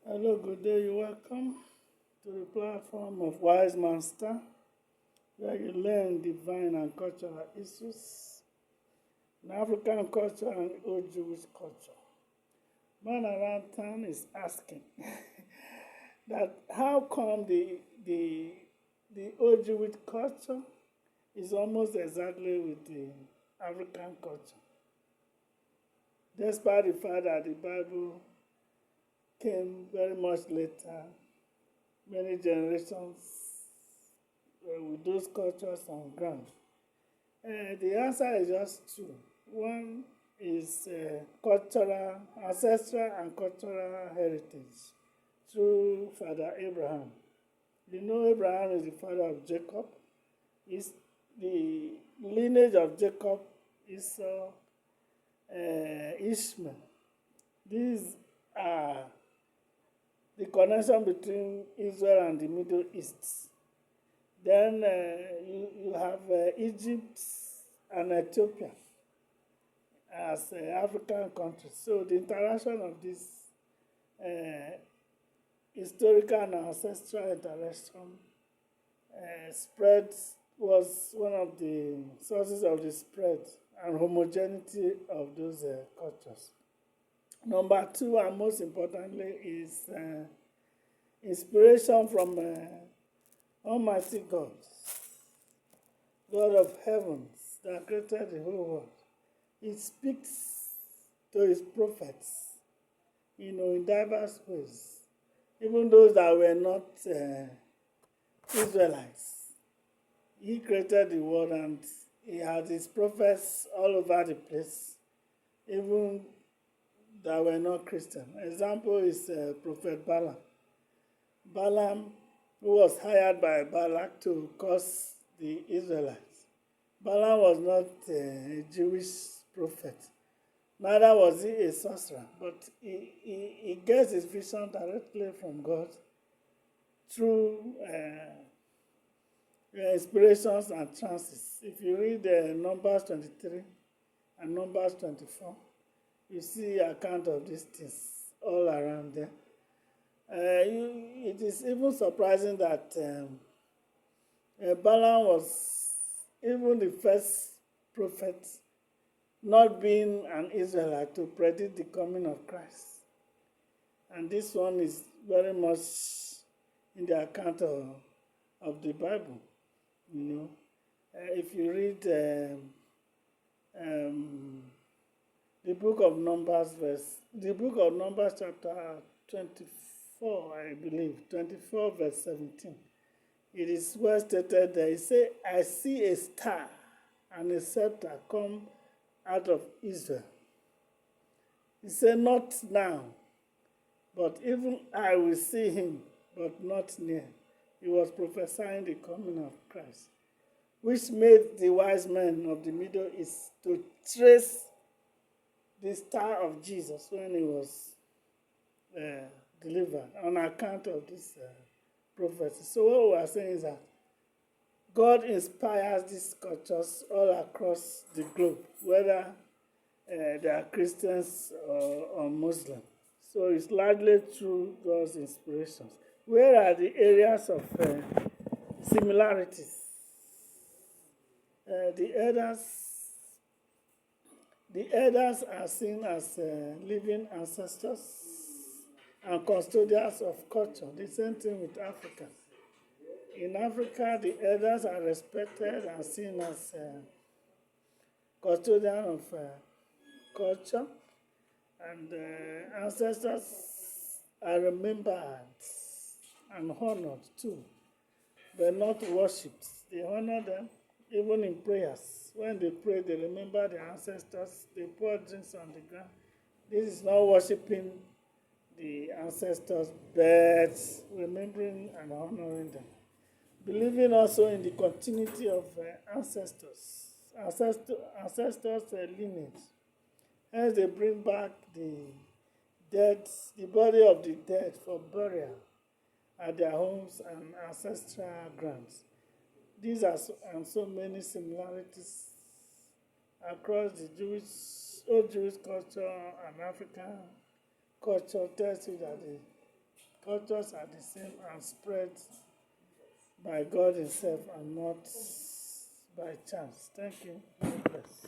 Hello, good day. You're welcome to the platform of Wise Master, where you learn divine and cultural issues in African culture and old Jewish culture. Man around town is asking that how come the old Jewish culture is almost exactly with the African culture, despite the fact that the Bible came very much later, many generations with those cultures on ground. The answer is just two. One is cultural, ancestral and cultural heritage through Father Abraham. You know Abraham is the father of Jacob. Is the lineage of Jacob is Ishmael. These are the connection between Israel and the Middle East. Then you have Egypt and Ethiopia as African countries. So the interaction of this uh, historical and ancestral interaction spread was one of the sources of the spread and homogeneity of those cultures. Number two, and most importantly, is inspiration from Almighty God, God of heavens that created the whole world. He speaks to his prophets, in diverse ways, even those that were not Israelites. He created the world and he had his prophets all over the place, even that were not Christian. Example is Prophet Balaam. Balaam, who was hired by Balak to curse the Israelites. Balaam was not a Jewish prophet, neither was he a sorcerer, but he gets his vision directly from God through inspirations and trances. If you read Numbers 23 and Numbers 24, you see account of these things all around there. It is even surprising that Balaam was even the first prophet not being an Israelite to predict the coming of Christ. And this one is very much in the account of the Bible. If you read the book of Numbers chapter 24, I believe, 24 verse 17. It is well stated there. It says, I see a star and a scepter come out of Israel. He said, not now, but even I will see him, but not near. He was prophesying the coming of Christ, which made the wise men of the Middle East to trace the star of Jesus when he was delivered on account of this prophecy. So what we are saying is that God inspires these cultures all across the globe, whether they are Christians or Muslims. So it's largely through God's inspirations. Where are the areas of similarities? The elders are seen as living ancestors and custodians of culture. The same thing with Africa. In Africa, the elders are respected and seen as custodians of culture, and ancestors are remembered and honored too, but not worshipped. They honor them even in prayers. When they pray, they remember their ancestors. They pour drinks on the ground. This is not worshiping the ancestors, but remembering and honoring them. Believing also in the continuity of ancestors lineage. Hence, they bring back the body of the dead for burial at their homes and ancestral grounds. These are and so many similarities across the old Jewish culture and African culture tells you that cultures are the same and spread by God Himself and not by chance. Thank you. God bless.